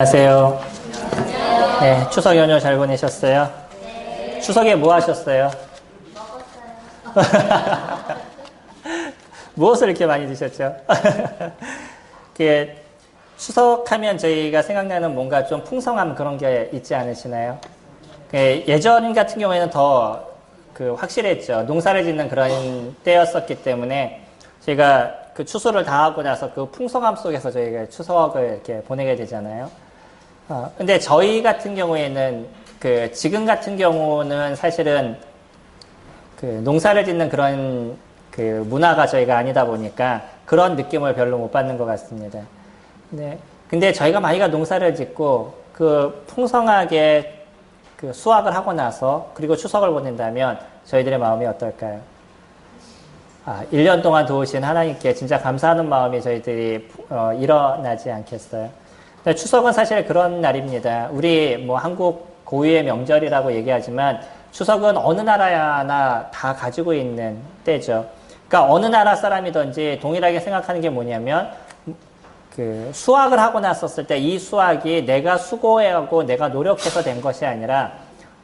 안녕하세요. 네, 추석 연휴 잘 보내셨어요? 네. 추석에 뭐 하셨어요? 먹었어요. 무엇을 이렇게 많이 드셨죠? 추석하면 저희가 생각나는 뭔가 좀 풍성함 그런 게 있지 않으시나요? 예전 같은 경우에는 더 확실했죠. 농사를 짓는 그런 때였었기 때문에 저희가 그 추수를 다 하고 나서 그 풍성함 속에서 저희가 추석을 이렇게 보내게 되잖아요. 근데 저희 같은 경우에는 지금 같은 경우는 사실은 농사를 짓는 그런 문화가 저희가 아니다 보니까 그런 느낌을 별로 못 받는 것 같습니다. 네. 근데 저희가 만약에 농사를 짓고 풍성하게 수확을 하고 나서 그리고 추석을 보낸다면 저희들의 마음이 어떨까요? 1년 동안 도우신 하나님께 진짜 감사하는 마음이 저희들이 일어나지 않겠어요? 추석은 사실 그런 날입니다. 우리 한국 고유의 명절이라고 얘기하지만 추석은 어느 나라나 다 가지고 있는 때죠. 그러니까 어느 나라 사람이든지 동일하게 생각하는 게 뭐냐면 수확을 하고 났었을 때 이 수확이 내가 수고하고 내가 노력해서 된 것이 아니라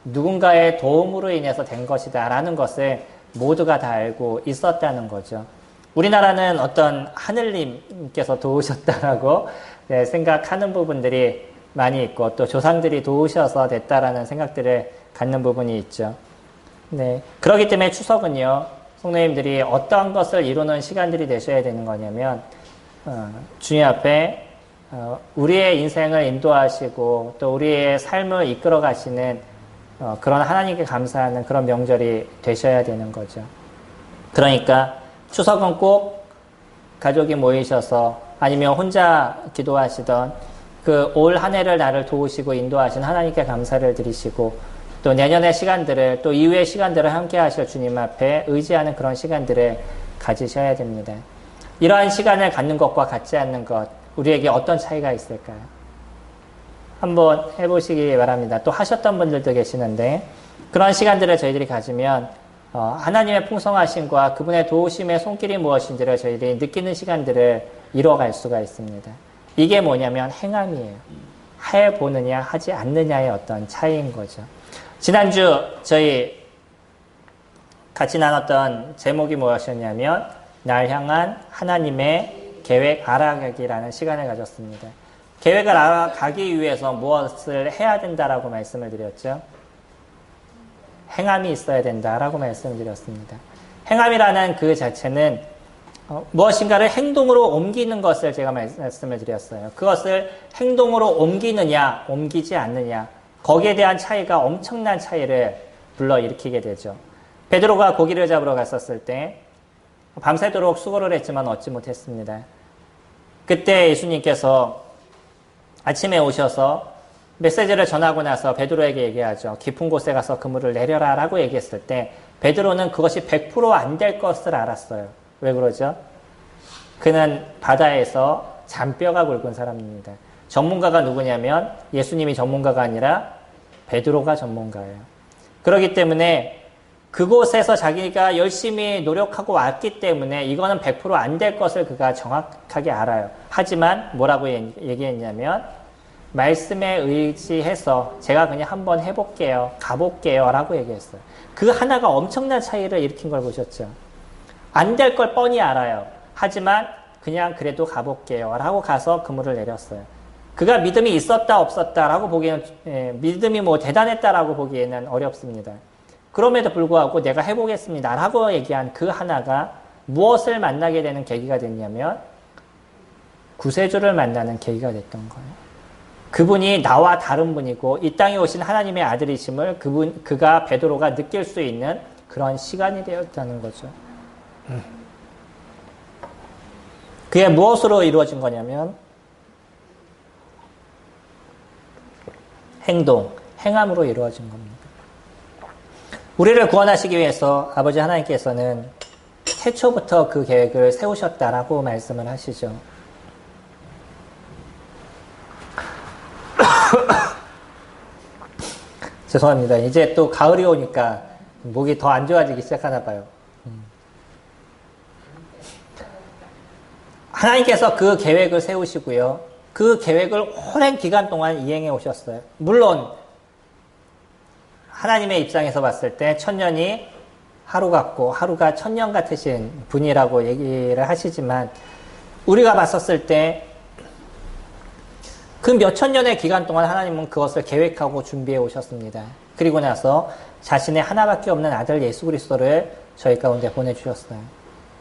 누군가의 도움으로 인해서 된 것이다 라는 것을 모두가 다 알고 있었다는 거죠. 우리나라는 어떤 하늘님께서 도우셨다라고 생각하는 부분들이 많이 있고 또 조상들이 도우셔서 됐다라는 생각들을 갖는 부분이 있죠. 네. 그렇기 때문에 추석은요, 성도님들이 어떤 것을 이루는 시간들이 되셔야 되는 거냐면, 주님 앞에 우리의 인생을 인도하시고 또 우리의 삶을 이끌어 가시는 그런 하나님께 감사하는 그런 명절이 되셔야 되는 거죠. 그러니까 추석은 꼭 가족이 모이셔서 아니면 혼자 기도하시던 올 한 해를 나를 도우시고 인도하신 하나님께 감사를 드리시고 또 내년의 시간들을 또 이후의 시간들을 함께 하실 주님 앞에 의지하는 그런 시간들을 가지셔야 됩니다. 이러한 시간을 갖는 것과 같지 않는 것, 우리에게 어떤 차이가 있을까요? 한번 해보시기 바랍니다. 또 하셨던 분들도 계시는데 그런 시간들을 저희들이 가지면 하나님의 풍성하심과 그분의 도우심의 손길이 무엇인지를 저희들이 느끼는 시간들을 이뤄갈 수가 있습니다. 이게 뭐냐면 행함이에요. 해보느냐 하지 않느냐의 어떤 차이인 거죠. 지난주 저희 같이 나눴던 제목이 무엇이었냐면 날 향한 하나님의 계획 알아가기라는 시간을 가졌습니다. 계획을 알아가기 위해서 무엇을 해야 된다라고 말씀을 드렸죠. 행함이 있어야 된다라고 말씀을 드렸습니다. 행함이라는 그 자체는 무엇인가를 행동으로 옮기는 것을 제가 말씀을 드렸어요. 그것을 행동으로 옮기느냐, 옮기지 않느냐, 거기에 대한 차이가 엄청난 차이를 불러일으키게 되죠. 베드로가 고기를 잡으러 갔었을 때 밤새도록 수고를 했지만 얻지 못했습니다. 그때 예수님께서 아침에 오셔서 메시지를 전하고 나서 베드로에게 얘기하죠. 깊은 곳에 가서 그물을 내려라 라고 얘기했을 때 베드로는 그것이 100% 안 될 것을 알았어요. 왜 그러죠? 그는 바다에서 잔뼈가 굵은 사람입니다. 전문가가 누구냐면 예수님이 전문가가 아니라 베드로가 전문가예요. 그렇기 때문에 그곳에서 자기가 열심히 노력하고 왔기 때문에 이거는 100% 안 될 것을 그가 정확하게 알아요. 하지만 뭐라고 얘기했냐면 말씀에 의지해서 제가 그냥 한번 해볼게요. 가볼게요. 라고 얘기했어요. 그 하나가 엄청난 차이를 일으킨 걸 보셨죠. 안 될 걸 뻔히 알아요. 하지만 그냥 그래도 가볼게요. 라고 가서 그물을 내렸어요. 그가 믿음이 있었다 없었다 라고 보기에는 믿음이 대단했다라고 보기에는 어렵습니다. 그럼에도 불구하고 내가 해보겠습니다. 라고 얘기한 그 하나가 무엇을 만나게 되는 계기가 됐냐면 구세주를 만나는 계기가 됐던 거예요. 그분이 나와 다른 분이고 이 땅에 오신 하나님의 아들이심을 그가 베드로가 느낄 수 있는 그런 시간이 되었다는 거죠. 그게 무엇으로 이루어진 거냐면 행함으로 이루어진 겁니다. 우리를 구원하시기 위해서 아버지 하나님께서는 태초부터 그 계획을 세우셨다라고 말씀을 하시죠. 죄송합니다. 이제 또 가을이 오니까 목이 더 안 좋아지기 시작하나 봐요. 하나님께서 그 계획을 세우시고요. 그 계획을 오랜 기간 동안 이행해 오셨어요. 물론 하나님의 입장에서 봤을 때 천년이 하루 같고 하루가 천년 같으신 분이라고 얘기를 하시지만 우리가 봤었을 때 그 몇천 년의 기간 동안 하나님은 그것을 계획하고 준비해 오셨습니다. 그리고 나서 자신의 하나밖에 없는 아들 예수 그리스도를 저희 가운데 보내주셨어요.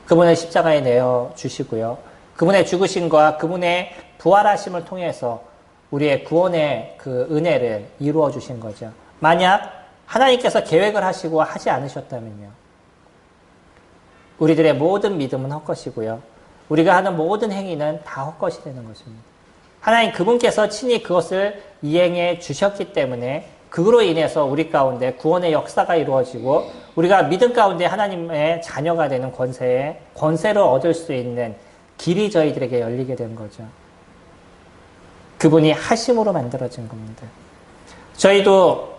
그분을 십자가에 내어 주시고요. 그분의 죽으심과 그분의 부활하심을 통해서 우리의 구원의 그 은혜를 이루어 주신 거죠. 만약 하나님께서 계획을 하시고 하지 않으셨다면요. 우리들의 모든 믿음은 헛것이고요. 우리가 하는 모든 행위는 다 헛것이 되는 것입니다. 하나님 그분께서 친히 그것을 이행해 주셨기 때문에 그로 인해서 우리 가운데 구원의 역사가 이루어지고 우리가 믿음 가운데 하나님의 자녀가 되는 권세를 얻을 수 있는 길이 저희들에게 열리게 된 거죠. 그분이 하심으로 만들어진 겁니다. 저희도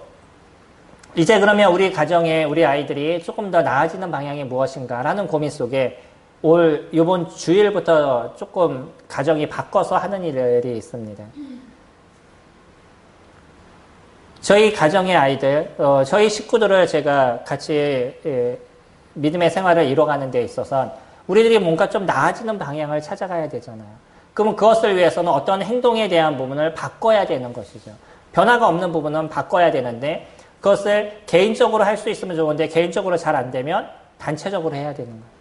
이제 그러면 우리 가정에 우리 아이들이 조금 더 나아지는 방향이 무엇인가라는 고민 속에 이번 주일부터 조금 가정이 바꿔서 하는 일이 있습니다. 저희 가정의 아이들, 저희 식구들을 제가 같이 믿음의 생활을 이뤄가는 데 있어서 우리들이 뭔가 좀 나아지는 방향을 찾아가야 되잖아요. 그러면 그것을 위해서는 어떤 행동에 대한 부분을 바꿔야 되는 것이죠. 변화가 없는 부분은 바꿔야 되는데 그것을 개인적으로 할 수 있으면 좋은데 개인적으로 잘 안 되면 단체적으로 해야 되는 거예요.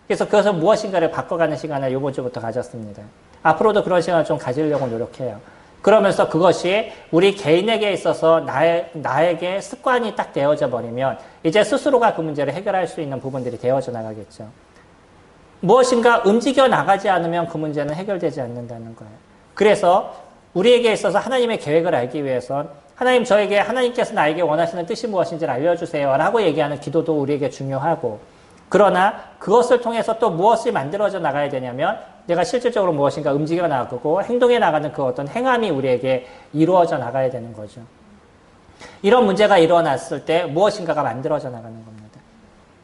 그래서 그것을 무엇인가를 바꿔가는 시간을 이번 주부터 가졌습니다. 앞으로도 그런 시간을 좀 가지려고 노력해요. 그러면서 그것이 우리 개인에게 있어서 나에게 습관이 딱 되어져 버리면 이제 스스로가 그 문제를 해결할 수 있는 부분들이 되어져 나가겠죠. 무엇인가 움직여 나가지 않으면 그 문제는 해결되지 않는다는 거예요. 그래서 우리에게 있어서 하나님의 계획을 알기 위해선 하나님께서 나에게 원하시는 뜻이 무엇인지를 알려주세요 라고 얘기하는 기도도 우리에게 중요하고 그러나 그것을 통해서 또 무엇이 만들어져 나가야 되냐면 내가 실질적으로 무엇인가 움직여 나가고 행동해 나가는 그 어떤 행함이 우리에게 이루어져 나가야 되는 거죠. 이런 문제가 일어났을 때 무엇인가가 만들어져 나가는 겁니다.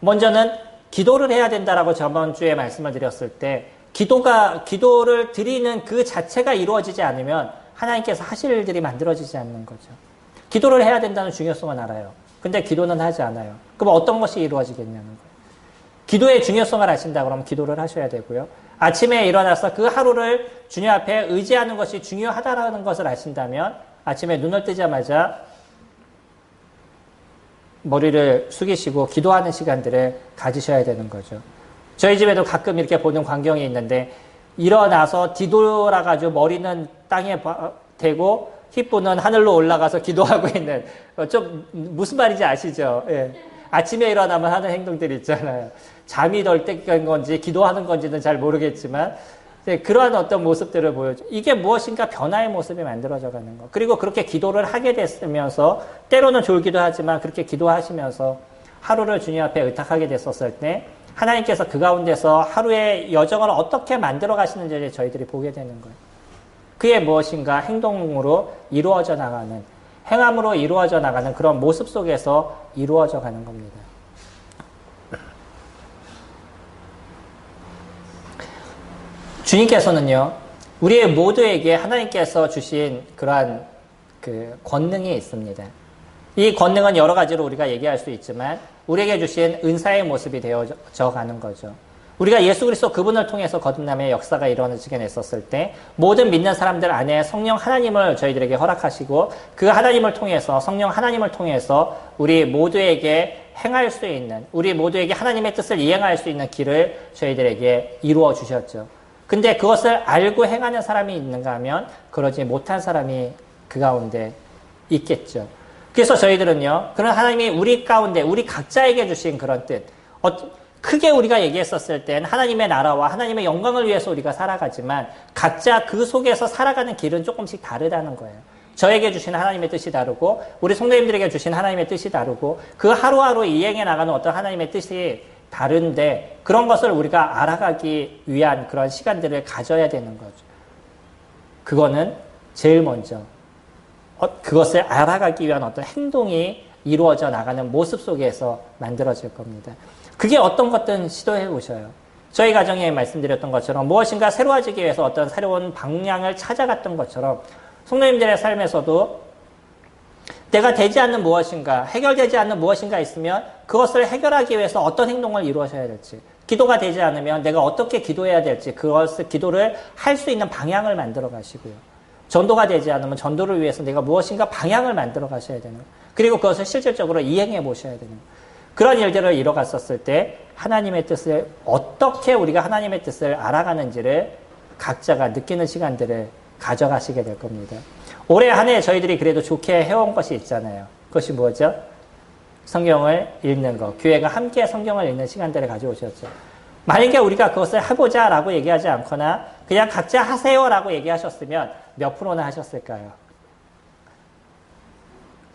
먼저는 기도를 해야 된다라고 저번 주에 말씀을 드렸을 때 기도를 드리는 그 자체가 이루어지지 않으면 하나님께서 하실 일들이 만들어지지 않는 거죠. 기도를 해야 된다는 중요성은 알아요. 근데 기도는 하지 않아요. 그럼 어떤 것이 이루어지겠냐는 거예요. 기도의 중요성을 아신다 그러면 기도를 하셔야 되고요. 아침에 일어나서 그 하루를 주님 앞에 의지하는 것이 중요하다는 것을 아신다면 아침에 눈을 뜨자마자 머리를 숙이시고 기도하는 시간들을 가지셔야 되는 거죠. 저희 집에도 가끔 이렇게 보는 광경이 있는데 일어나서 뒤돌아가지고 머리는 땅에 대고 힙부는 하늘로 올라가서 기도하고 있는 좀 무슨 말인지 아시죠? 예. 아침에 일어나면 하는 행동들이 있잖아요. 잠이 덜 땐 건지 기도하는 건지는 잘 모르겠지만 그러한 어떤 모습들을 보여줘. 이게 무엇인가 변화의 모습이 만들어져 가는 거. 그리고 그렇게 기도를 하게 됐으면서 때로는 졸기도 하지만 그렇게 기도하시면서 하루를 주님 앞에 의탁하게 됐었을 때 하나님께서 그 가운데서 하루의 여정을 어떻게 만들어 가시는지를 저희들이 보게 되는 거예요. 그게 무엇인가 행동으로 이루어져 나가는 행함으로 이루어져 나가는 그런 모습 속에서 이루어져 가는 겁니다. 주님께서는요, 우리 모두에게 하나님께서 주신 그러한 그 권능이 있습니다. 이 권능은 여러 가지로 우리가 얘기할 수 있지만 우리에게 주신 은사의 모습이 되어져 가는 거죠. 우리가 예수 그리스도 그분을 통해서 거듭남의 역사가 일어나게 됐었을 때 모든 믿는 사람들 안에 성령 하나님을 저희들에게 허락하시고 그 하나님을 통해서 성령 하나님을 통해서 우리 모두에게 행할 수 있는 우리 모두에게 하나님의 뜻을 이행할 수 있는 길을 저희들에게 이루어 주셨죠. 근데 그것을 알고 행하는 사람이 있는가 하면 그러지 못한 사람이 그 가운데 있겠죠. 그래서 저희들은요, 그런 하나님이 우리 가운데 우리 각자에게 주신 그런 뜻, 크게 우리가 얘기했었을 땐 하나님의 나라와 하나님의 영광을 위해서 우리가 살아가지만 각자 그 속에서 살아가는 길은 조금씩 다르다는 거예요. 저에게 주신 하나님의 뜻이 다르고 우리 성도님들에게 주신 하나님의 뜻이 다르고 그 하루하루 이행해 나가는 어떤 하나님의 뜻이 다른데 그런 것을 우리가 알아가기 위한 그런 시간들을 가져야 되는 거죠. 그거는 제일 먼저 그것을 알아가기 위한 어떤 행동이 이루어져 나가는 모습 속에서 만들어질 겁니다. 그게 어떤 것든 시도해 보셔요. 저희 가정에 말씀드렸던 것처럼 무엇인가 새로워지기 위해서 어떤 새로운 방향을 찾아갔던 것처럼 성도님들의 삶에서도 내가 되지 않는 무엇인가, 해결되지 않는 무엇인가 있으면 그것을 해결하기 위해서 어떤 행동을 이루어셔야 될지, 기도가 되지 않으면 내가 어떻게 기도해야 될지, 기도를 할 수 있는 방향을 만들어 가시고요. 전도가 되지 않으면 전도를 위해서 내가 무엇인가 방향을 만들어 가셔야 되는 거예요. 그리고 그것을 실질적으로 이행해 보셔야 되는 거예요. 그런 일들을 이뤄갔었을 때 하나님의 뜻을 어떻게 우리가 하나님의 뜻을 알아가는지를 각자가 느끼는 시간들을 가져가시게 될 겁니다. 올해 한 해 저희들이 그래도 좋게 해온 것이 있잖아요. 그것이 뭐죠? 성경을 읽는 것. 교회가 함께 성경을 읽는 시간들을 가져오셨죠. 만약에 우리가 그것을 해보자 라고 얘기하지 않거나 그냥 각자 하세요 라고 얘기하셨으면 몇 프로나 하셨을까요?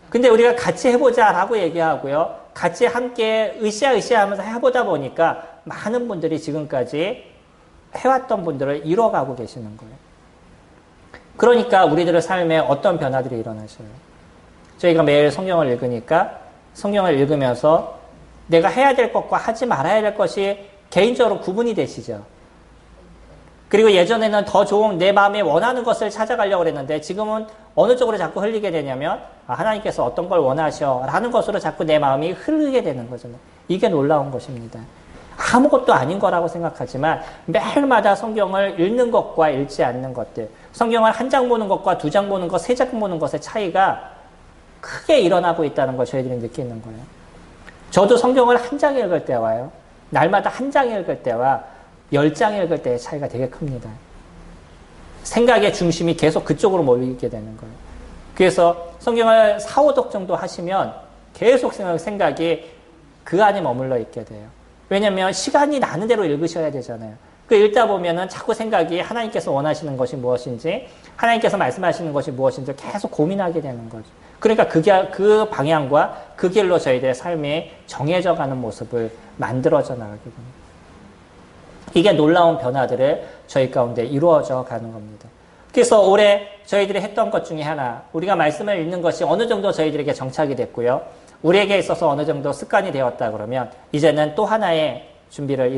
근데 우리가 같이 해보자 라고 얘기하고요. 같이 함께 으쌰으쌰 하면서 해보다 보니까 많은 분들이 지금까지 해왔던 분들을 이뤄가고 계시는 거예요. 그러니까 우리들의 삶에 어떤 변화들이 일어나셔요. 저희가 매일 성경을 읽으니까 성경을 읽으면서 내가 해야 될 것과 하지 말아야 될 것이 개인적으로 구분이 되시죠. 그리고 예전에는 더 좋은 내 마음에 원하는 것을 찾아가려고 그랬는데 지금은 어느 쪽으로 자꾸 흘리게 되냐면 하나님께서 어떤 걸 원하셔 라는 것으로 자꾸 내 마음이 흐르게 되는 거잖아요. 이게 놀라운 것입니다. 아무것도 아닌 거라고 생각하지만 매일마다 성경을 읽는 것과 읽지 않는 것들, 성경을 한 장 보는 것과 두 장 보는 것, 세 장 보는 것의 차이가 크게 일어나고 있다는 걸 저희들이 느끼는 거예요. 저도 성경을 한 장 읽을 때와요, 날마다 한 장 읽을 때와 10장 읽을 때의 차이가 되게 큽니다. 생각의 중심이 계속 그쪽으로 몰리게 되는 거예요. 그래서 성경을 4, 5독 정도 하시면 계속 생각이 그 안에 머물러 있게 돼요. 왜냐면 시간이 나는 대로 읽으셔야 되잖아요. 그 읽다 보면은 자꾸 생각이 하나님께서 원하시는 것이 무엇인지, 하나님께서 말씀하시는 것이 무엇인지 계속 고민하게 되는 거죠. 그러니까 그 방향과 그 길로 저희들의 삶이 정해져 가는 모습을 만들어져 나가게 됩니다. 이게 놀라운 변화들을 저희 가운데 이루어져 가는 겁니다. 그래서 올해 저희들이 했던 것 중에 하나, 우리가 말씀을 읽는 것이 어느 정도 저희들에게 정착이 됐고요. 우리에게 있어서 어느 정도 습관이 되었다 그러면 이제는 또 하나의 준비를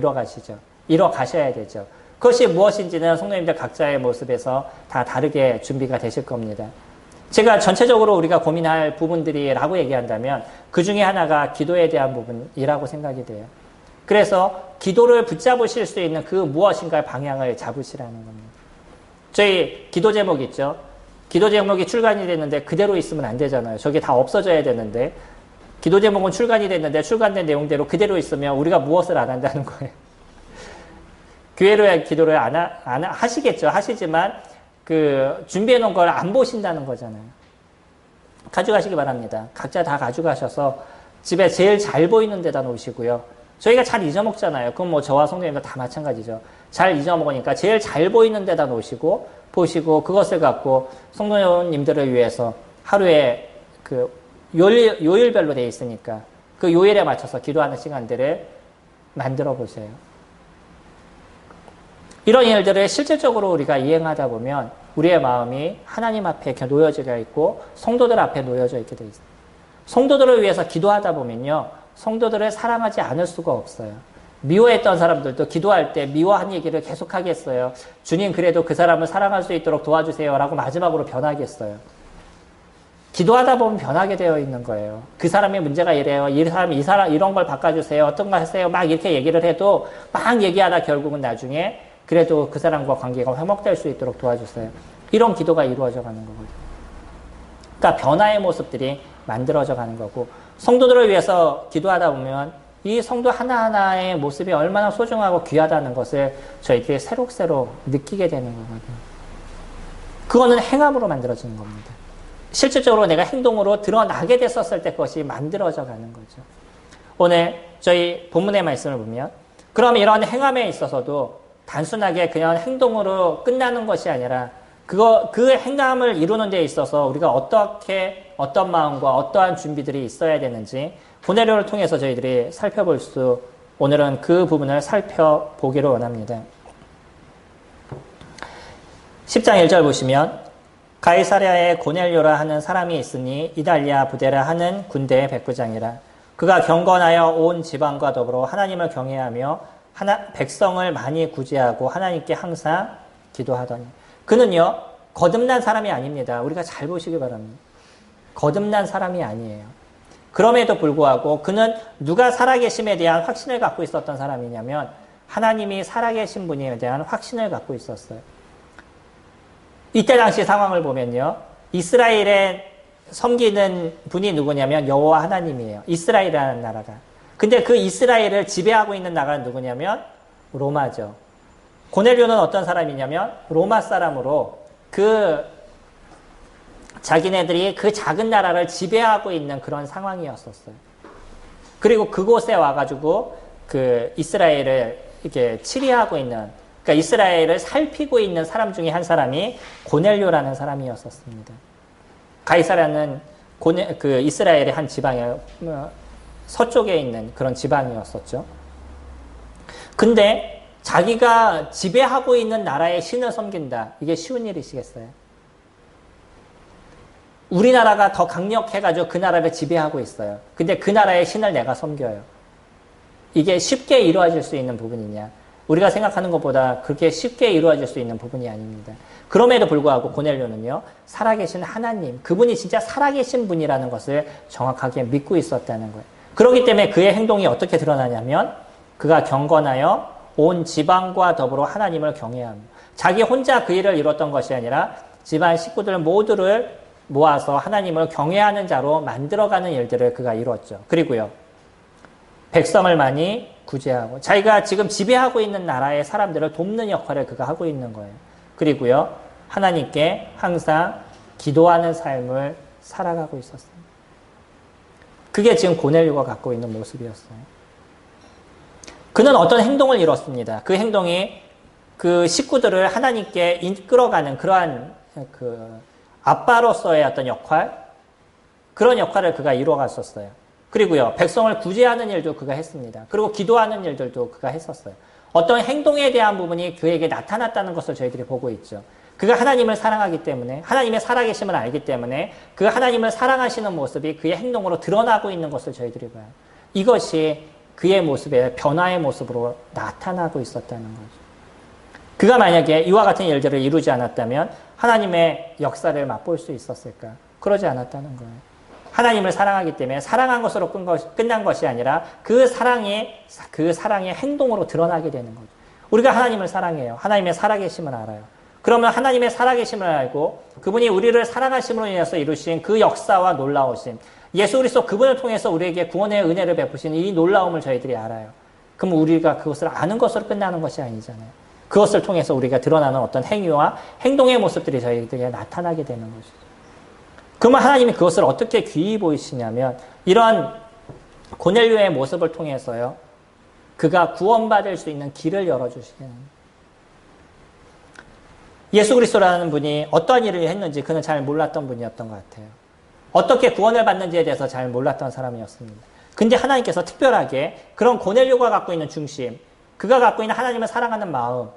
이뤄가셔야 되죠. 그것이 무엇인지는 성도님들 각자의 모습에서 다 다르게 준비가 되실 겁니다. 제가 전체적으로 우리가 고민할 부분들이라고 얘기한다면 그 중에 하나가 기도에 대한 부분이라고 생각이 돼요. 그래서 기도를 붙잡으실 수 있는 그 무엇인가의 방향을 잡으시라는 겁니다. 저희 기도 제목 있죠? 기도 제목이 출간이 됐는데 그대로 있으면 안 되잖아요. 저게 다 없어져야 되는데 기도 제목은 출간이 됐는데 출간된 내용대로 그대로 있으면 우리가 무엇을 안 한다는 거예요. 교회로 기도를 안 하시겠죠. 하시지만 그 준비해 놓은 걸 안 보신다는 거잖아요. 가져가시기 바랍니다. 각자 다 가져가셔서 집에 제일 잘 보이는 데다 놓으시고요. 저희가 잘 잊어먹잖아요. 그건 뭐 저와 성도님도 다 마찬가지죠. 잘 잊어먹으니까 제일 잘 보이는 데다 놓으시고 보시고 그것을 갖고 성도님들을 위해서 하루에 그 요일별로 되어 있으니까 그 요일에 맞춰서 기도하는 시간들을 만들어 보세요. 이런 일들을 실질적으로 우리가 이행하다 보면 우리의 마음이 하나님 앞에 놓여져 있고 성도들 앞에 놓여져 있게 되어 있어요. 성도들을 위해서 기도하다 보면요, 성도들을 사랑하지 않을 수가 없어요. 미워했던 사람들도 기도할 때 미워한 얘기를 계속 하겠어요. 주님, 그래도 그 사람을 사랑할 수 있도록 도와주세요 라고 마지막으로 변하겠어요. 기도하다 보면 변하게 되어 있는 거예요. 그 사람의 문제가 이래요. 이 사람 이런 걸 바꿔주세요. 어떤 거 하세요. 막 이렇게 얘기를 해도 막 얘기하다 결국은 나중에 그래도 그 사람과 관계가 회복될 수 있도록 도와주세요. 이런 기도가 이루어져 가는 거거든요. 그러니까 변화의 모습들이 만들어져 가는 거고, 성도들을 위해서 기도하다 보면 이 성도 하나하나의 모습이 얼마나 소중하고 귀하다는 것을 저희들이 새록새록 느끼게 되는 거거든요. 그거는 행함으로 만들어지는 겁니다. 실질적으로 내가 행동으로 드러나게 됐었을 때 그것이 만들어져 가는 거죠. 오늘 저희 본문의 말씀을 보면 그럼 이런 행함에 있어서도 단순하게 그냥 행동으로 끝나는 것이 아니라 그 행함을 이루는 데 있어서 우리가 어떤 마음과 어떠한 준비들이 있어야 되는지 고넬료를 통해서 저희들이 오늘은 그 부분을 살펴보기를 원합니다. 10장 1절 보시면 가이사랴에 고넬료라 하는 사람이 있으니 이달리아 부데라 하는 군대의 백부장이라. 그가 경건하여 온 지방과 더불어 하나님을 경외하며 백성을 많이 구제하고 하나님께 항상 기도하더니. 그는요, 거듭난 사람이 아닙니다. 우리가 잘 보시기 바랍니다. 거듭난 사람이 아니에요. 그럼에도 불구하고 그는 누가 살아계심에 대한 확신을 갖고 있었던 사람이냐면 하나님이 살아계신 분에 대한 확신을 갖고 있었어요. 이때 당시 상황을 보면요. 이스라엘에 섬기는 분이 누구냐면 여호와 하나님이에요. 이스라엘이라는 나라가. 근데 그 이스라엘을 지배하고 있는 나라는 누구냐면 로마죠. 고넬료는 어떤 사람이냐면 로마 사람으로 자기네들이 그 작은 나라를 지배하고 있는 그런 상황이었었어요. 그리고 그곳에 와가지고 그 이스라엘을 이렇게 치리하고 있는, 그러니까 이스라엘을 살피고 있는 사람 중에 한 사람이 고넬료라는 사람이었었습니다. 가이사라는 그 이스라엘의 한 지방에 서쪽에 있는 그런 지방이었었죠. 근데 자기가 지배하고 있는 나라의 신을 섬긴다. 이게 쉬운 일이시겠어요? 우리나라가 더 강력해가지고 그 나라를 지배하고 있어요. 근데 그 나라의 신을 내가 섬겨요. 이게 쉽게 이루어질 수 있는 부분이냐? 우리가 생각하는 것보다 그렇게 쉽게 이루어질 수 있는 부분이 아닙니다. 그럼에도 불구하고 고넬료는요, 살아계신 하나님, 그분이 진짜 살아계신 분이라는 것을 정확하게 믿고 있었다는 거예요. 그렇기 때문에 그의 행동이 어떻게 드러나냐면 그가 경건하여 온 지방과 더불어 하나님을 경외합니다. 자기 혼자 그 일을 이뤘던 것이 아니라 집안 식구들 모두를 모아서 하나님을 경외하는 자로 만들어가는 일들을 그가 이뤘죠. 그리고요, 백성을 많이 구제하고 자기가 지금 지배하고 있는 나라의 사람들을 돕는 역할을 그가 하고 있는 거예요. 그리고요, 하나님께 항상 기도하는 삶을 살아가고 있었습니다. 그게 지금 고넬료가 갖고 있는 모습이었어요. 그는 어떤 행동을 이뤘습니다. 그 행동이 그 식구들을 하나님께 이끌어가는 그러한 그 아빠로서의 어떤 역할, 그런 역할을 그가 이루어갔었어요. 그리고요, 백성을 구제하는 일도 그가 했습니다. 그리고 기도하는 일들도 그가 했었어요. 어떤 행동에 대한 부분이 그에게 나타났다는 것을 저희들이 보고 있죠. 그가 하나님을 사랑하기 때문에, 하나님의 살아계심을 알기 때문에 그 하나님을 사랑하시는 모습이 그의 행동으로 드러나고 있는 것을 저희들이 봐요. 이것이 그의 모습의 변화의 모습으로 나타나고 있었다는 거죠. 그가 만약에 이와 같은 일들을 이루지 않았다면 하나님의 역사를 맛볼 수 있었을까? 그러지 않았다는 거예요. 하나님을 사랑하기 때문에 사랑한 것으로 끝난 것이 아니라 그 사랑의 행동으로 드러나게 되는 거죠. 우리가 하나님을 사랑해요. 하나님의 살아계심을 알아요. 그러면 하나님의 살아계심을 알고 그분이 우리를 사랑하심으로 인해서 이루신 그 역사와 놀라우심, 예수 그리스도 그분을 통해서 우리에게 구원의 은혜를 베푸신 이 놀라움을 저희들이 알아요. 그럼 우리가 그것을 아는 것으로 끝나는 것이 아니잖아요. 그것을 통해서 우리가 드러나는 어떤 행위와 행동의 모습들이 저희들에게 나타나게 되는 것이죠. 그러면 하나님이 그것을 어떻게 귀히 보이시냐면 이런 고넬료의 모습을 통해서요, 그가 구원받을 수 있는 길을 열어주시는, 예수 그리스도라는 분이 어떠한 일을 했는지 그는 잘 몰랐던 분이었던 것 같아요. 어떻게 구원을 받는지에 대해서 잘 몰랐던 사람이었습니다. 근데 하나님께서 특별하게 그런 고넬료가 갖고 있는 중심, 그가 갖고 있는 하나님을 사랑하는 마음,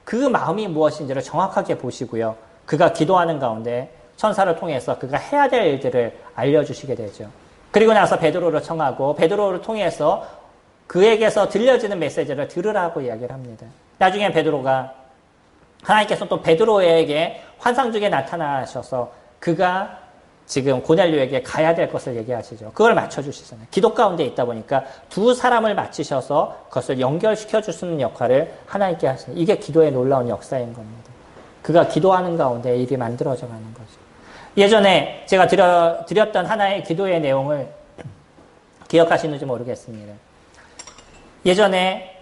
그 마음이 무엇인지를 정확하게 보시고요, 그가 기도하는 가운데 천사를 통해서 그가 해야 될 일들을 알려주시게 되죠. 그리고 나서 베드로를 청하고 베드로를 통해서 그에게서 들려지는 메시지를 들으라고 이야기를 합니다. 나중에 베드로가, 하나님께서 또 베드로에게 환상 중에 나타나셔서 그가 지금 고넬료에게 가야 될 것을 얘기하시죠. 그걸 맞춰주시잖아요. 기도 가운데 있다 보니까 두 사람을 맞추셔서 그것을 연결시켜 주시는 역할을 하나님께 하시는, 이게 기도의 놀라운 역사인 겁니다. 그가 기도하는 가운데 일이 만들어져 가는 거죠. 예전에 제가 드렸던 하나의 기도의 내용을 기억하시는지 모르겠습니다. 예전에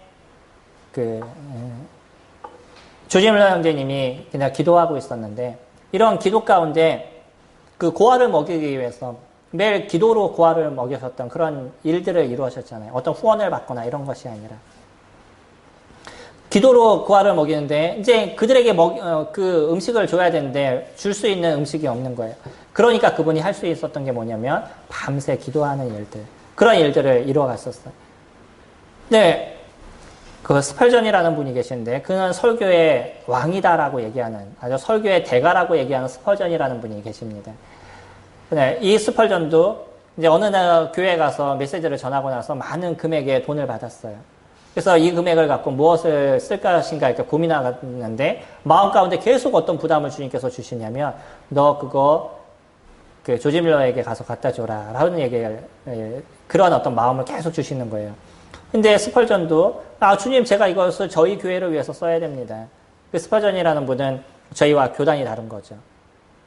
조지물러 형제님이 그냥 기도하고 있었는데, 이런 기도 가운데 그 고아를 먹이기 위해서 매일 기도로 고아를 먹이셨던 그런 일들을 이루셨잖아요. 어떤 후원을 받거나 이런 것이 아니라. 기도로 고아를 먹이는데 이제 그들에게 그 음식을 줘야 되는데 줄 수 있는 음식이 없는 거예요. 그러니까 그분이 할 수 있었던 게 뭐냐면 밤새 기도하는 일들, 그런 일들을 이루어갔었어요. 네, 그 스펄전이라는 분이 계시는데 그는 설교의 왕이다라고 얘기하는, 아주 설교의 대가라고 얘기하는 스펄전이라는 분이 계십니다. 네, 이 스펄전도 이제 어느 날 교회에 가서 메시지를 전하고 나서 많은 금액의 돈을 받았어요. 그래서 이 금액을 갖고 무엇을 쓸 것인가 이렇게 고민하는데 마음 가운데 계속 어떤 부담을 주님께서 주시냐면 너 그거 그 조지 밀러에게 가서 갖다 줘라 라는 얘기를 그런 어떤 마음을 계속 주시는 거예요. 근데 스펄전도 주님 제가 이것을 저희 교회를 위해서 써야 됩니다. 그 스펄전이라는 분은 저희와 교단이 다른 거죠.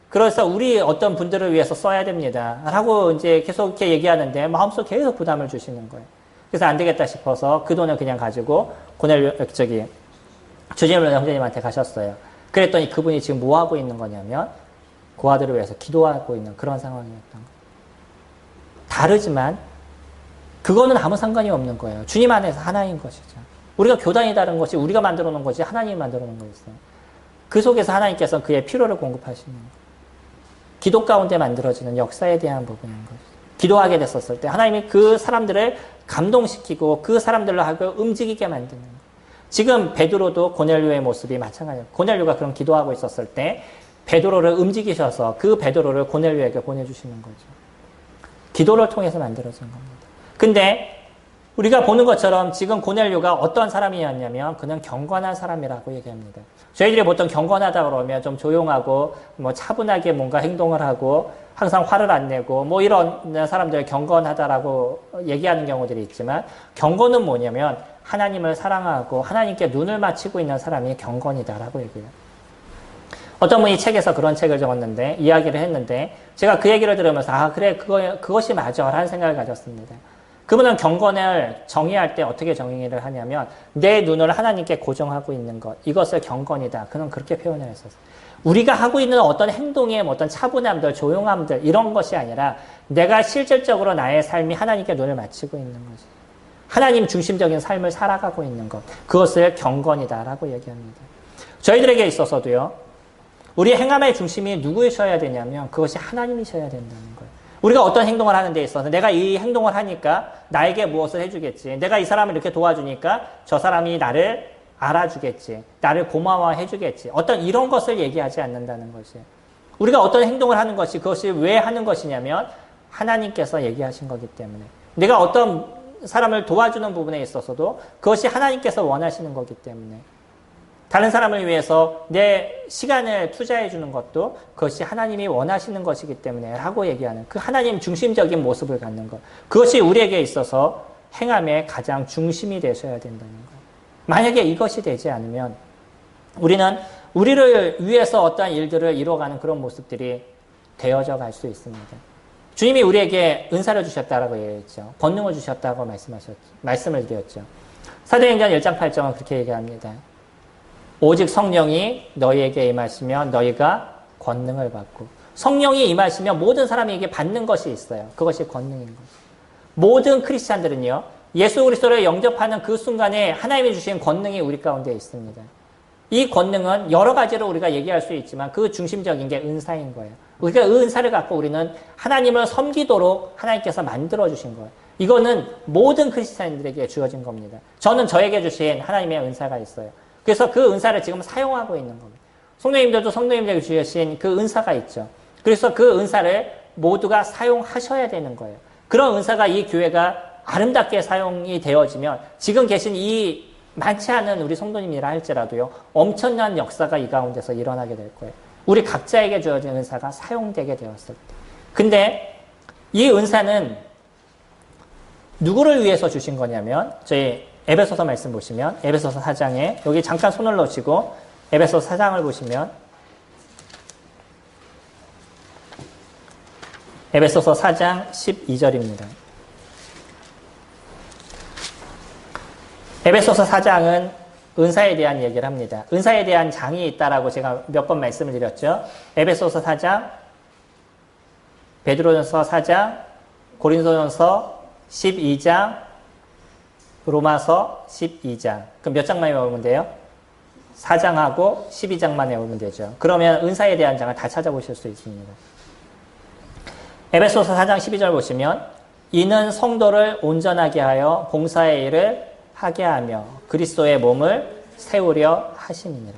그래서 우리 어떤 분들을 위해서 써야 됩니다. 라고 이제 계속 이렇게 얘기하는데 마음속에 계속 부담을 주시는 거예요. 그래서 안 되겠다 싶어서 그 돈을 그냥 가지고 조지 밀러 형제님한테 가셨어요. 그랬더니 그분이 지금 뭐 하고 있는 거냐면 그 아들을 위해서 기도하고 있는 그런 상황이었던 거예요. 다르지만 그거는 아무 상관이 없는 거예요. 주님 안에서 하나인 것이죠. 우리가 교단이 다른 것이 우리가 만들어 놓은 것이 하나님이 만들어 놓은 거였어요. 그 속에서 하나님께서 그의 필요를 공급하시는 거예요. 기도 가운데 만들어지는 역사에 대한 부분인 거죠. 기도하게 됐었을 때 하나님이 그 사람들을 감동시키고 그 사람들로 하여금 움직이게 만드는 거예요. 지금 베드로도 고넬료의 모습이 마찬가지예요. 고넬료가 그런 기도하고 있었을 때 베드로를 움직이셔서 그 베드로를 고넬료에게 보내주시는 거죠. 기도를 통해서 만들어진 겁니다. 근데 우리가 보는 것처럼 지금 고넬료가 어떤 사람이었냐면 그냥 경건한 사람이라고 얘기합니다. 저희들이 보통 경건하다 그러면 좀 조용하고 뭐 차분하게 뭔가 행동을 하고 항상 화를 안 내고 뭐 이런 사람들 경건하다라고 얘기하는 경우들이 있지만 경건은 뭐냐면 하나님을 사랑하고 하나님께 눈을 맞추고 있는 사람이 경건이다라고 얘기해요. 어떤 분이 책에서 그런 책을 적었는데 이야기를 했는데 제가 그 얘기를 들으면서 그래 그것이 맞아 라는 생각을 가졌습니다. 그분은 경건을 정의할 때 어떻게 정의를 하냐면 내 눈을 하나님께 고정하고 있는 것 이것을 경건이다. 그는 그렇게 표현을 했었어요. 우리가 하고 있는 어떤 행동의 어떤 차분함들 조용함들 이런 것이 아니라 내가 실질적으로 나의 삶이 하나님께 눈을 맞추고 있는 거죠. 하나님 중심적인 삶을 살아가고 있는 것 그것을 경건이다라고 얘기합니다. 저희들에게 있어서도요. 우리의 행함의 중심이 누구이셔야 되냐면 그것이 하나님이셔야 된다는 거예요. 우리가 어떤 행동을 하는 데 있어서 내가 이 행동을 하니까 나에게 무엇을 해주겠지. 내가 이 사람을 이렇게 도와주니까 저 사람이 나를 알아주겠지. 나를 고마워해 주겠지. 어떤 이런 것을 얘기하지 않는다는 것이에요. 우리가 어떤 행동을 하는 것이 그것이 왜 하는 것이냐면 하나님께서 얘기하신 거기 때문에 내가 어떤 사람을 도와주는 부분에 있어서도 그것이 하나님께서 원하시는 거기 때문에 다른 사람을 위해서 내 시간을 투자해 주는 것도 그것이 하나님이 원하시는 것이기 때문에 라고 얘기하는 그 하나님 중심적인 모습을 갖는 것. 그것이 우리에게 있어서 행함의 가장 중심이 되셔야 된다는 것. 만약에 이것이 되지 않으면 우리는 우리를 위해서 어떠한 일들을 이뤄가는 그런 모습들이 되어져 갈 수 있습니다. 주님이 우리에게 은사를 주셨다라고 얘기했죠. 권능을 주셨다고 말씀을 드렸죠. 사도행전 1장 8절은 그렇게 얘기합니다. 오직 성령이 너희에게 임하시면 너희가 권능을 받고 성령이 임하시면 모든 사람에게 받는 것이 있어요. 그것이 권능인 거죠. 모든 크리스찬들은요. 예수 그리스도를 영접하는 그 순간에 하나님이 주신 권능이 우리 가운데 있습니다. 이 권능은 여러 가지로 우리가 얘기할 수 있지만 그 중심적인 게 은사인 거예요. 우리가 그 은사를 갖고 우리는 하나님을 섬기도록 하나님께서 만들어주신 거예요. 이거는 모든 크리스찬들에게 주어진 겁니다. 저는 저에게 주신 하나님의 은사가 있어요. 그래서 그 은사를 지금 사용하고 있는 겁니다. 성도님들도 성도님들에게 주신 그 은사가 있죠. 그래서 그 은사를 모두가 사용하셔야 되는 거예요. 그런 은사가 이 교회가 아름답게 사용이 되어지면 지금 계신 이 많지 않은 우리 성도님이라 할지라도요. 엄청난 역사가 이 가운데서 일어나게 될 거예요. 우리 각자에게 주어진 은사가 사용되게 되었을 때. 근데 이 은사는 누구를 위해서 주신 거냐면 저희 에베소서 말씀 보시면 에베소서 4장에 여기 잠깐 손을 놓으시고 에베소서 4장을 보시면 에베소서 4장 12절입니다. 에베소서 4장은 은사에 대한 얘기를 합니다. 은사에 대한 장이 있다라고 제가 몇 번 말씀을 드렸죠. 에베소서 4장, 베드로전서 4장, 고린도전서 12장, 로마서 12장. 그럼 몇 장만 외우면 돼요? 4장하고 12장만 외우면 되죠. 그러면 은사에 대한 장을 다 찾아보실 수 있습니다. 에베소서 4장 12절 보시면 이는 성도를 온전하게 하여 봉사의 일을 하게 하며 그리스도의 몸을 세우려 하심이니라.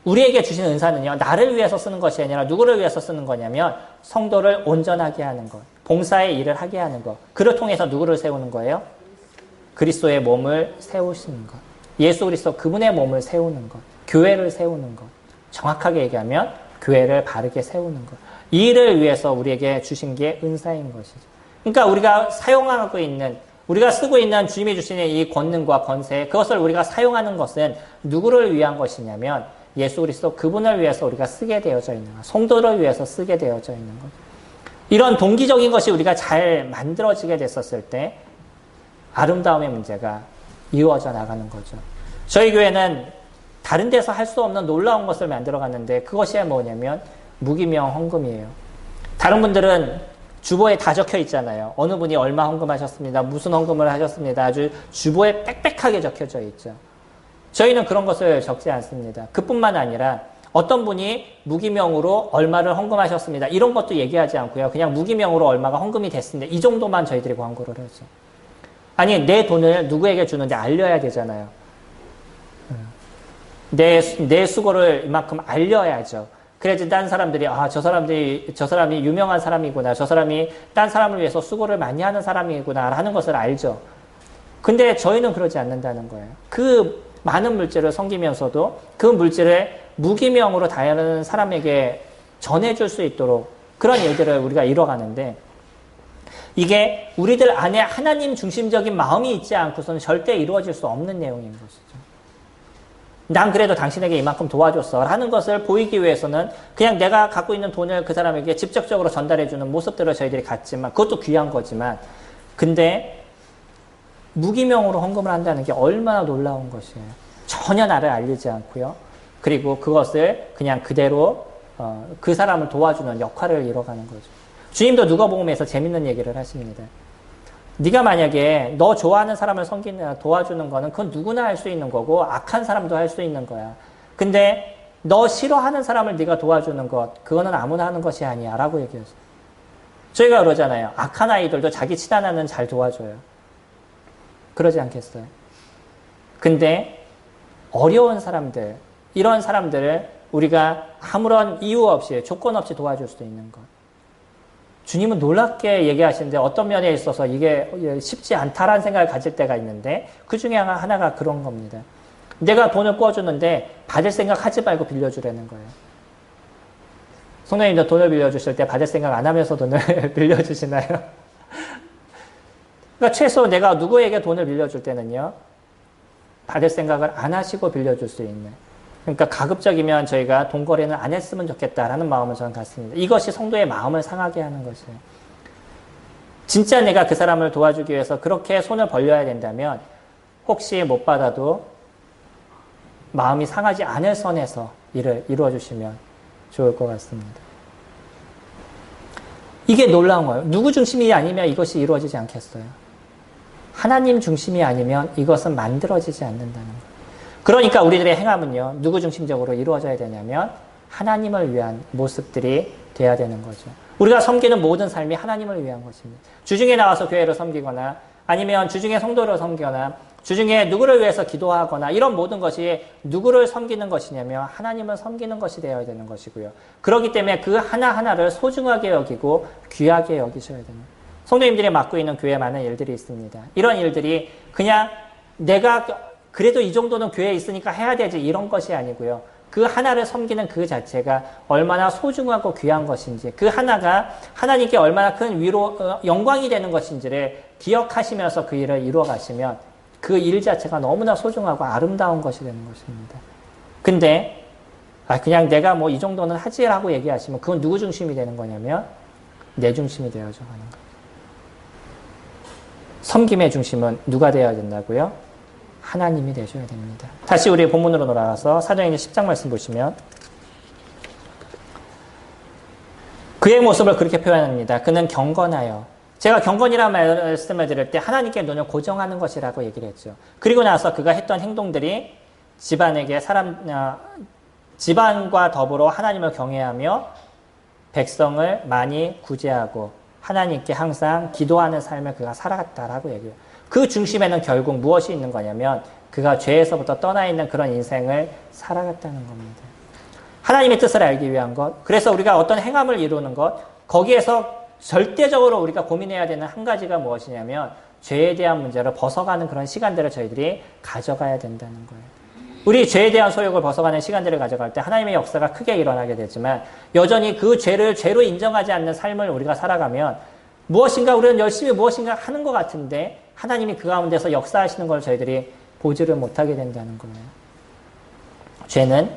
우리에게 주신 은사는요. 나를 위해서 쓰는 것이 아니라 누구를 위해서 쓰는 거냐면 성도를 온전하게 하는 것. 봉사의 일을 하게 하는 것. 그를 통해서 누구를 세우는 거예요? 그리스도의 몸을 세우시는 것. 예수 그리스도 그분의 몸을 세우는 것. 교회를 세우는 것. 정확하게 얘기하면 교회를 바르게 세우는 것. 이 일을 위해서 우리에게 주신 게 은사인 것이죠. 그러니까 우리가 사용하고 있는, 우리가 쓰고 있는 주님이 주시는 이 권능과 권세, 그것을 우리가 사용하는 것은 누구를 위한 것이냐면 예수 그리스도 그분을 위해서 우리가 쓰게 되어져 있는 것. 성도를 위해서 쓰게 되어져 있는 것. 이런 동기적인 것이 우리가 잘 만들어지게 됐었을 때 아름다움의 문제가 이루어져 나가는 거죠. 저희 교회는 다른 데서 할 수 없는 놀라운 것을 만들어갔는데 그것이 뭐냐면 무기명 헌금이에요. 다른 분들은 주보에 다 적혀 있잖아요. 어느 분이 얼마 헌금하셨습니다. 무슨 헌금을 하셨습니다. 아주 주보에 빽빽하게 적혀져 있죠. 저희는 그런 것을 적지 않습니다. 그뿐만 아니라 어떤 분이 무기명으로 얼마를 헌금하셨습니다. 이런 것도 얘기하지 않고요. 그냥 무기명으로 얼마가 헌금이 됐습니다. 이 정도만 저희들이 광고를 하죠. 아니, 내 돈을 누구에게 주는데 알려야 되잖아요. 내 수고를 이만큼 알려야죠. 그래야지 딴 사람들이, 저 사람이 유명한 사람이구나. 저 사람이 딴 사람을 위해서 수고를 많이 하는 사람이구나. 하는 것을 알죠. 근데 저희는 그러지 않는다는 거예요. 그 많은 물질을 섬기면서도 그 물질을 무기명으로 다른 사람에게 전해줄 수 있도록 그런 일들을 우리가 이뤄가는데 이게 우리들 안에 하나님 중심적인 마음이 있지 않고서는 절대 이루어질 수 없는 내용인 것이죠. 난 그래도 당신에게 이만큼 도와줬어 라는 것을 보이기 위해서는 그냥 내가 갖고 있는 돈을 그 사람에게 직접적으로 전달해주는 모습들을 저희들이 갖지만 그것도 귀한 거지만 근데 무기명으로 헌금을 한다는 게 얼마나 놀라운 것이에요. 전혀 나를 알리지 않고요. 그리고 그것을 그냥 그대로 그 사람을 도와주는 역할을 이뤄가는 거죠. 주님도 누가복음에서 재밌는 얘기를 하십니다. 네가 만약에 너 좋아하는 사람을 섬기는 도와주는 거는 그건 누구나 할 수 있는 거고 악한 사람도 할 수 있는 거야. 근데 너 싫어하는 사람을 네가 도와주는 것 그거는 아무나 하는 것이 아니야 라고 얘기했어요. 저희가 그러잖아요. 악한 아이들도 자기 친한 아는 잘 도와줘요. 그러지 않겠어요? 근데 어려운 사람들, 이런 사람들을 우리가 아무런 이유 없이 조건 없이 도와줄 수도 있는 것. 주님은 놀랍게 얘기하시는데 어떤 면에 있어서 이게 쉽지 않다라는 생각을 가질 때가 있는데 그 중에 하나가 그런 겁니다. 내가 돈을 꿔주는데 받을 생각 하지 말고 빌려주라는 거예요. 성도님도 돈을 빌려주실 때 받을 생각 안 하면서 돈을 빌려주시나요? 그러니까 최소 내가 누구에게 돈을 빌려줄 때는요. 받을 생각을 안 하시고 빌려줄 수 있는. 그러니까 가급적이면 저희가 돈 거래는 안 했으면 좋겠다라는 마음을 저는 갖습니다. 이것이 성도의 마음을 상하게 하는 것이에요. 진짜 내가 그 사람을 도와주기 위해서 그렇게 손을 벌려야 된다면 혹시 못 받아도 마음이 상하지 않을 선에서 일을 이루어 주시면 좋을 것 같습니다. 이게 놀라운 거예요. 누구 중심이 아니면 이것이 이루어지지 않겠어요. 하나님 중심이 아니면 이것은 만들어지지 않는다는 거예요. 그러니까 우리들의 행함은요. 누구 중심적으로 이루어져야 되냐면 하나님을 위한 모습들이 돼야 되는 거죠. 우리가 섬기는 모든 삶이 하나님을 위한 것입니다. 주중에 나와서 교회를 섬기거나 아니면 주중에 성도를 섬기거나 주중에 누구를 위해서 기도하거나 이런 모든 것이 누구를 섬기는 것이냐면 하나님을 섬기는 것이 되어야 되는 것이고요. 그렇기 때문에 그 하나하나를 소중하게 여기고 귀하게 여기셔야 됩니다. 성도님들이 맡고 있는 교회에 많은 일들이 있습니다. 이런 일들이 그냥 내가 그래도 이 정도는 교회에 있으니까 해야 되지 이런 것이 아니고요. 그 하나를 섬기는 그 자체가 얼마나 소중하고 귀한 것인지 그 하나가 하나님께 얼마나 큰 영광이 되는 것인지를 기억하시면서 그 일을 이루어 가시면 그 일 자체가 너무나 소중하고 아름다운 것이 되는 것입니다. 근데 그냥 내가 뭐 이 정도는 하지라고 얘기하시면 그건 누구 중심이 되는 거냐면 내 중심이 되어져 가는 거예요. 섬김의 중심은 누가 되어야 된다고요? 하나님이 되셔야 됩니다. 다시 우리 본문으로 돌아가서 사도행전 10장 말씀 보시면 그의 모습을 그렇게 표현합니다. 그는 경건하여 제가 경건이라는 말씀을 드릴 때 하나님께 눈을 고정하는 것이라고 얘기를 했죠. 그리고 나서 그가 했던 행동들이 집안과 더불어 하나님을 경외하며 백성을 많이 구제하고 하나님께 항상 기도하는 삶을 그가 살아갔다라고 얘기해요. 그 중심에는 결국 무엇이 있는 거냐면 그가 죄에서부터 떠나 있는 그런 인생을 살아갔다는 겁니다. 하나님의 뜻을 알기 위한 것, 그래서 우리가 어떤 행함을 이루는 것, 거기에서 절대적으로 우리가 고민해야 되는 한 가지가 무엇이냐면 죄에 대한 문제를 벗어가는 그런 시간들을 저희들이 가져가야 된다는 거예요. 우리 죄에 대한 소욕을 벗어가는 시간들을 가져갈 때 하나님의 역사가 크게 일어나게 되지만 여전히 그 죄를 죄로 인정하지 않는 삶을 우리가 살아가면 무엇인가 우리는 열심히 무엇인가 하는 것 같은데 하나님이 그 가운데서 역사하시는 걸 저희들이 보지를 못하게 된다는 거예요. 죄는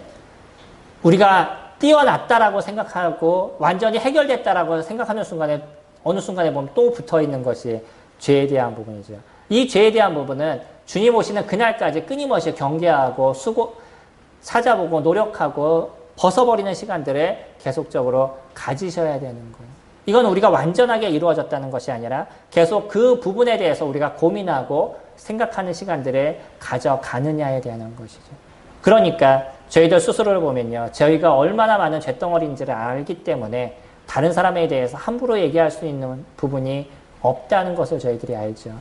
우리가 뛰어났다라고 생각하고 완전히 해결됐다라고 생각하는 순간에 어느 순간에 보면 또 붙어있는 것이 죄에 대한 부분이죠. 이 죄에 대한 부분은 주님 오시는 그날까지 끊임없이 경계하고 찾아보고 노력하고 벗어버리는 시간들을 계속적으로 가지셔야 되는 거예요. 이건 우리가 완전하게 이루어졌다는 것이 아니라 계속 그 부분에 대해서 우리가 고민하고 생각하는 시간들을 가져가느냐에 대한 것이죠. 그러니까 저희들 스스로를 보면요. 저희가 얼마나 많은 쇳덩어리인지를 알기 때문에 다른 사람에 대해서 함부로 얘기할 수 있는 부분이 없다는 것을 저희들이 알죠.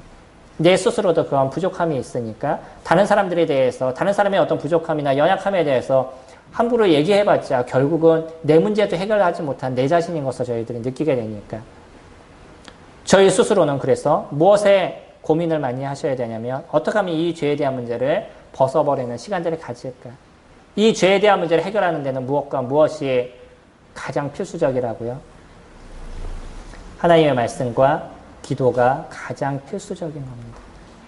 내 스스로도 그런 부족함이 있으니까 다른 사람들에 대해서 다른 사람의 어떤 부족함이나 연약함에 대해서 함부로 얘기해봤자 결국은 내 문제도 해결하지 못한 내 자신인 것을 저희들이 느끼게 되니까 저희 스스로는 그래서 무엇에 고민을 많이 하셔야 되냐면 어떻게 하면 이 죄에 대한 문제를 벗어버리는 시간들을 가질까? 이 죄에 대한 문제를 해결하는 데는 무엇과 무엇이 가장 필수적이라고요? 하나님의 말씀과 기도가 가장 필수적인 겁니다.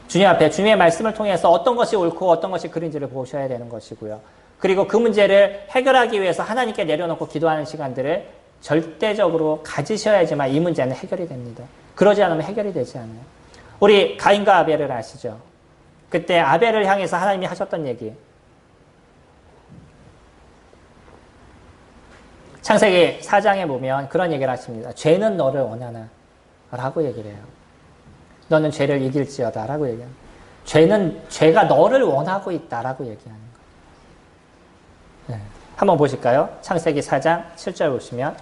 주님 앞에 주님의 말씀을 통해서 어떤 것이 옳고 어떤 것이 그른지를 보셔야 되는 것이고요. 그리고 그 문제를 해결하기 위해서 하나님께 내려놓고 기도하는 시간들을 절대적으로 가지셔야지만 이 문제는 해결이 됩니다. 그러지 않으면 해결이 되지 않아요. 우리 가인과 아벨을 아시죠? 그때 아벨을 향해서 하나님이 하셨던 얘기. 창세기 4장에 보면 그런 얘기를 하십니다. 죄는 너를 원하나? 라고 얘기를 해요. 너는 죄를 이길지어다 라고 얘기합니다. 죄가 너를 원하고 있다라고 얘기하는 거예요. 네. 한번 보실까요? 창세기 4장 7절 보시면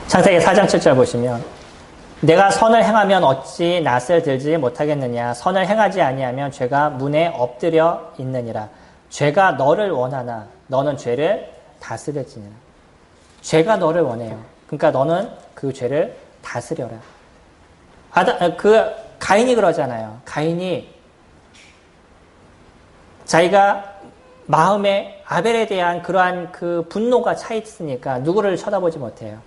창세기 4장 7절 보시면 내가 선을 행하면 어찌 낯을 들지 못하겠느냐. 선을 행하지 아니하면 죄가 문에 엎드려 있느니라. 죄가 너를 원하나 너는 죄를 다스릴지니라. 죄가 너를 원해요. 그러니까 너는 그 죄를 다스려라. 가인이 그러잖아요. 가인이 자기가 마음에 아벨에 대한 그러한 그 분노가 차 있으니까 누구를 쳐다보지 못해요.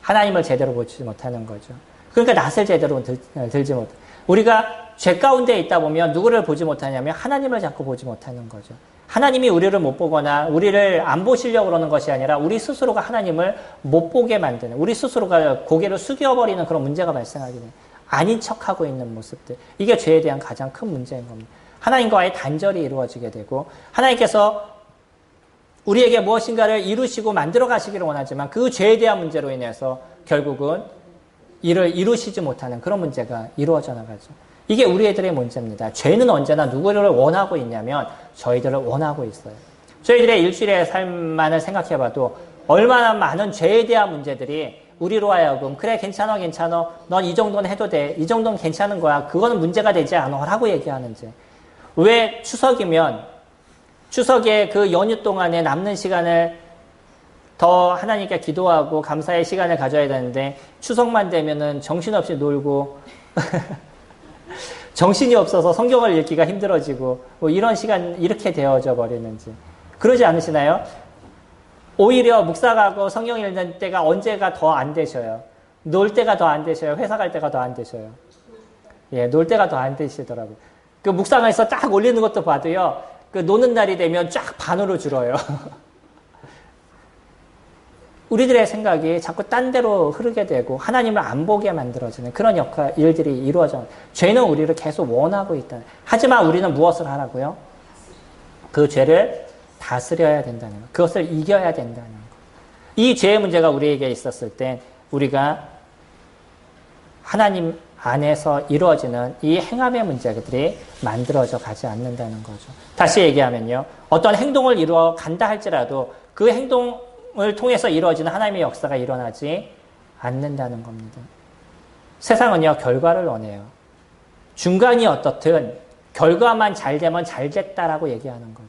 하나님을 제대로 보지 못하는 거죠. 그러니까 낯을 제대로 들지 못해요. 우리가 죄 가운데 있다 보면 누구를 보지 못하냐면 하나님을 자꾸 보지 못하는 거죠. 하나님이 우리를 못 보거나 우리를 안 보시려고 그러는 것이 아니라 우리 스스로가 하나님을 못 보게 만드는, 우리 스스로가 고개를 숙여버리는 그런 문제가 발생하게 돼요. 아닌 척하고 있는 모습들. 이게 죄에 대한 가장 큰 문제인 겁니다. 하나님과의 단절이 이루어지게 되고 하나님께서 우리에게 무엇인가를 이루시고 만들어 가시기를 원하지만 그 죄에 대한 문제로 인해서 결국은 이를 이루시지 못하는 그런 문제가 이루어져 나가죠. 이게 우리들의 문제입니다. 죄는 언제나 누구를 원하고 있냐면 저희들을 원하고 있어요. 저희들의 일주일의 삶만을 생각해봐도 얼마나 많은 죄에 대한 문제들이 우리로 하여금 그래 괜찮아 넌 이 정도는 해도 돼. 이 정도는 괜찮은 거야. 그거는 문제가 되지 않아 라고 얘기하는지. 왜 추석에 그 연휴 동안에 남는 시간을 더 하나님께 기도하고 감사의 시간을 가져야 되는데 추석만 되면은 정신없이 놀고 정신이 없어서 성경을 읽기가 힘들어지고 뭐 이런 시간 이렇게 되어져 버리는지 그러지 않으시나요? 오히려 묵사 가고 성경 읽는 때가 언제가 더 안 되셔요. 놀 때가 더 안 되셔요. 회사 갈 때가 더 안 되셔요. 예, 놀 때가 더 안 되시더라고요. 그 묵상에서 딱 올리는 것도 봐도요. 그 노는 날이 되면 쫙 반으로 줄어요. 우리들의 생각이 자꾸 딴 데로 흐르게 되고 하나님을 안 보게 만들어지는 그런 일들이 이루어져. 죄는 우리를 계속 원하고 있다. 하지만 우리는 무엇을 하라고요? 그 죄를 다스려야 된다는 것. 그것을 이겨야 된다는 것. 이 죄의 문제가 우리에게 있었을 때 우리가 하나님 안에서 이루어지는 이 행함의 문제들이 만들어져 가지 않는다는 거죠. 다시 얘기하면요. 어떤 행동을 이루어 간다 할지라도 그 행동을 통해서 이루어지는 하나님의 역사가 일어나지 않는다는 겁니다. 세상은요, 결과를 원해요. 중간이 어떻든 결과만 잘 되면 잘 됐다라고 얘기하는 거죠.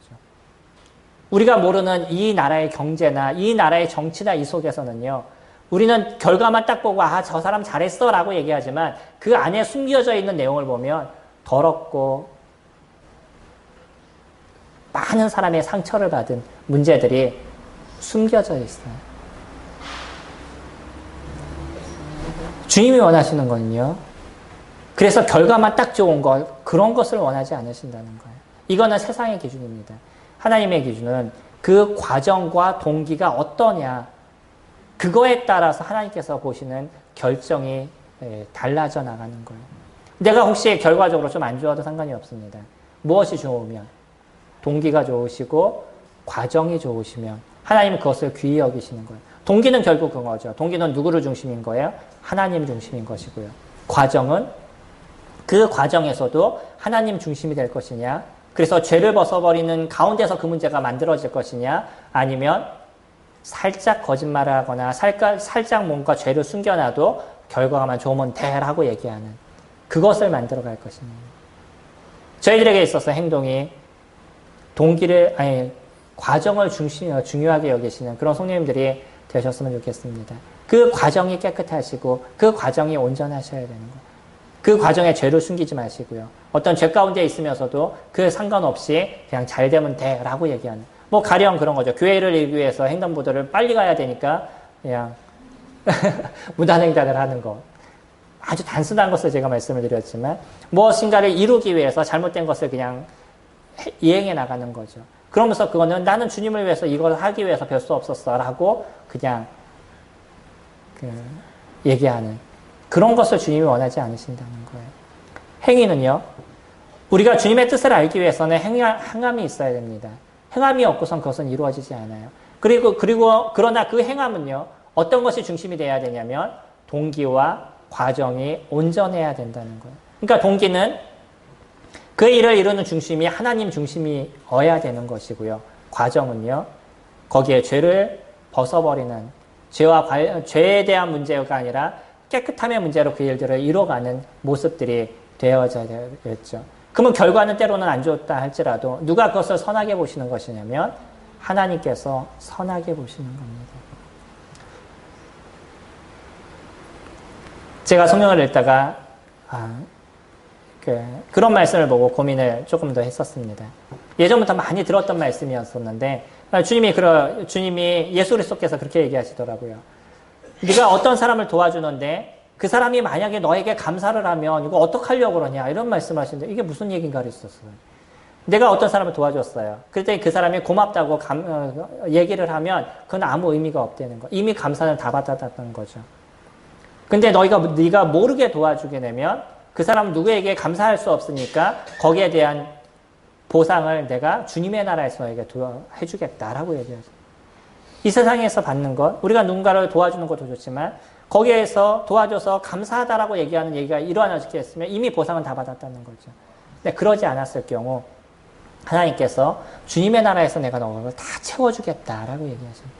우리가 모르는 이 나라의 경제나 이 나라의 정치나 이 속에서는요. 우리는 결과만 딱 보고 아, 저 사람 잘했어 라고 얘기하지만 그 안에 숨겨져 있는 내용을 보면 더럽고 많은 사람의 상처를 받은 문제들이 숨겨져 있어요. 주님이 원하시는 거는요. 그래서 결과만 딱 좋은 것, 그런 것을 원하지 않으신다는 거예요. 이거는 세상의 기준입니다. 하나님의 기준은 그 과정과 동기가 어떠냐, 그거에 따라서 하나님께서 보시는 결정이 달라져 나가는 거예요. 내가 혹시 결과적으로 좀 안 좋아도 상관이 없습니다. 무엇이 좋으면, 동기가 좋으시고 과정이 좋으시면 하나님은 그것을 귀히 여기시는 거예요. 동기는 결국 그거죠. 동기는 누구를 중심인 거예요? 하나님 중심인 것이고요. 과정은 그 과정에서도 하나님 중심이 될 것이냐, 그래서 죄를 벗어버리는 가운데서 그 문제가 만들어질 것이냐, 아니면 살짝 거짓말을 하거나 살짝 뭔가 죄를 숨겨놔도 결과만 좋으면 돼라고 얘기하는 그것을 만들어갈 것이냐. 저희들에게 있어서 행동이 과정을 중요하게 여기시는 그런 성령님들이 되셨으면 좋겠습니다. 그 과정이 깨끗하시고 그 과정이 온전하셔야 되는 거예요. 그 과정에 죄를 숨기지 마시고요. 어떤 죄 가운데 있으면서도 그 상관없이 그냥 잘 되면 돼라고 얘기하는. 뭐 가령 그런 거죠. 교회를 이루기 위해서 횡단보도를 빨리 가야 되니까 그냥 무단횡단을 하는 거. 아주 단순한 것을 제가 말씀을 드렸지만 무엇인가를 이루기 위해서 잘못된 것을 그냥 이행해 나가는 거죠. 그러면서 그거는 나는 주님을 위해서 이걸 하기 위해서 별 수 없었어 라고 그냥 얘기하는 그런 것을 주님이 원하지 않으신다는 거예요. 행위는요. 우리가 주님의 뜻을 알기 위해서는 행함이 있어야 됩니다. 행함이 없고선 그것은 이루어지지 않아요. 그러나 그 행함은요. 어떤 것이 중심이 돼야 되냐면 동기와 과정이 온전해야 된다는 거예요. 그러니까 동기는 그 일을 이루는 중심이 하나님 중심이어야 되는 것이고요. 과정은요. 거기에 죄를 벗어버리는 죄에 대한 문제가 아니라 깨끗함의 문제로 그 일들을 이뤄가는 모습들이 되어져야 되겠죠. 그러면 결과는 때로는 안 좋다 할지라도 누가 그것을 선하게 보시는 것이냐면 하나님께서 선하게 보시는 겁니다. 제가 성경을 읽다가 그런 말씀을 보고 고민을 조금 더 했었습니다. 예전부터 많이 들었던 말씀이었었는데 주님이 예수 그리스도께서 그렇게 얘기하시더라고요. 네가 어떤 사람을 도와주는데 그 사람이 만약에 너에게 감사를 하면 이거 어떡하려고 그러냐 이런 말씀하시는데 이게 무슨 얘기인가 그랬었어요. 내가 어떤 사람을 도와줬어요. 그랬더니 그 사람이 고맙다고 얘기를 하면 그건 아무 의미가 없다는 거. 이미 감사는 다 받았다는 거죠. 근데 네가 모르게 도와주게 되면 그 사람 누구에게 감사할 수 없으니까 거기에 대한 보상을 내가 주님의 나라에서 너에게 해주겠다라고 얘기하죠. 이 세상에서 받는 것, 우리가 누군가를 도와주는 것도 좋지만 거기에서 도와줘서 감사하다라고 얘기하는 얘기가 일어나겠으면 이미 보상은 다 받았다는 거죠. 근데 그러지 않았을 경우 하나님께서 주님의 나라에서 내가 너를 다 채워주겠다라고 얘기하십니다.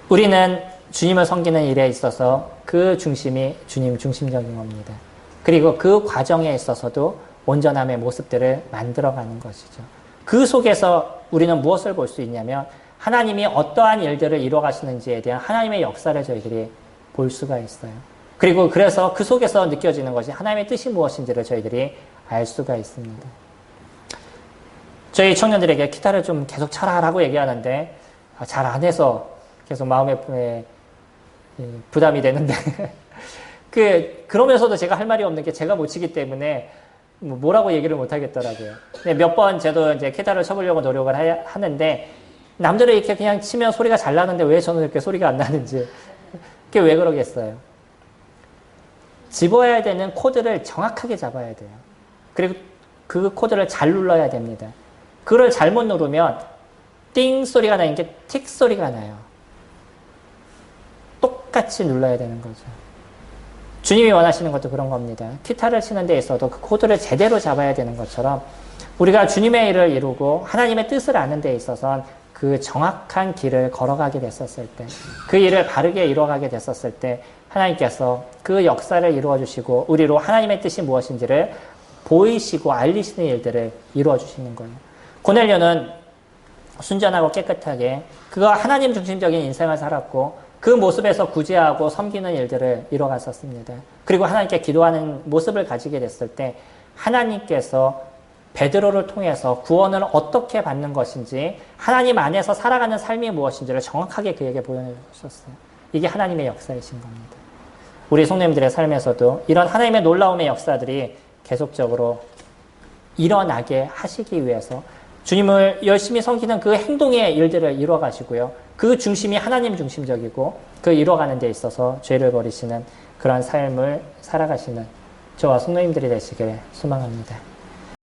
우리는 주님을 섬기는 일에 있어서 그 중심이 주님 중심적인 겁니다. 그리고 그 과정에 있어서도 온전함의 모습들을 만들어가는 것이죠. 그 속에서 우리는 무엇을 볼 수 있냐면 하나님이 어떠한 일들을 이루어가시는지에 대한 하나님의 역사를 저희들이 볼 수가 있어요. 그리고 그래서 그 속에서 느껴지는 것이 하나님의 뜻이 무엇인지를 저희들이 알 수가 있습니다. 저희 청년들에게 기타를 좀 계속 차라라고 얘기하는데 잘 안 해서 계속 마음에 부담이 되는데 그러면서도 제가 할 말이 없는 게 제가 못 치기 때문에 뭐라고 얘기를 못 하겠더라고요. 몇 번 저도 이제 기타를 쳐보려고 노력을 하는데 남들은 이렇게 그냥 치면 소리가 잘 나는데 왜 저는 이렇게 소리가 안 나는지 그게 왜 그러겠어요. 집어야 되는 코드를 정확하게 잡아야 돼요. 그리고 그 코드를 잘 눌러야 됩니다. 그걸 잘못 누르면 띵 소리가 나는 게 틱 소리가 나요. 똑같이 눌러야 되는 거죠. 주님이 원하시는 것도 그런 겁니다. 기타를 치는 데 있어도 그 코드를 제대로 잡아야 되는 것처럼 우리가 주님의 일을 이루고 하나님의 뜻을 아는 데 있어서는 그 정확한 길을 걸어가게 됐었을 때, 그 일을 바르게 이루어가게 됐었을 때 하나님께서 그 역사를 이루어 주시고 우리로 하나님의 뜻이 무엇인지를 보이시고 알리시는 일들을 이루어 주시는 거예요. 고넬료는 순전하고 깨끗하게 그가 하나님 중심적인 인생을 살았고 그 모습에서 구제하고 섬기는 일들을 이뤄갔었습니다. 그리고 하나님께 기도하는 모습을 가지게 됐을 때 하나님께서 베드로를 통해서 구원을 어떻게 받는 것인지 하나님 안에서 살아가는 삶이 무엇인지를 정확하게 그에게 보여주셨어요. 이게 하나님의 역사이신 겁니다. 우리 성도님들의 삶에서도 이런 하나님의 놀라움의 역사들이 계속적으로 일어나게 하시기 위해서 주님을 열심히 섬기는 그 행동의 일들을 이루어 가시고요. 그 중심이 하나님 중심적이고 그 이루어가는 데 있어서 죄를 버리시는 그런 삶을 살아가시는 저와 성도님들이 되시길 소망합니다.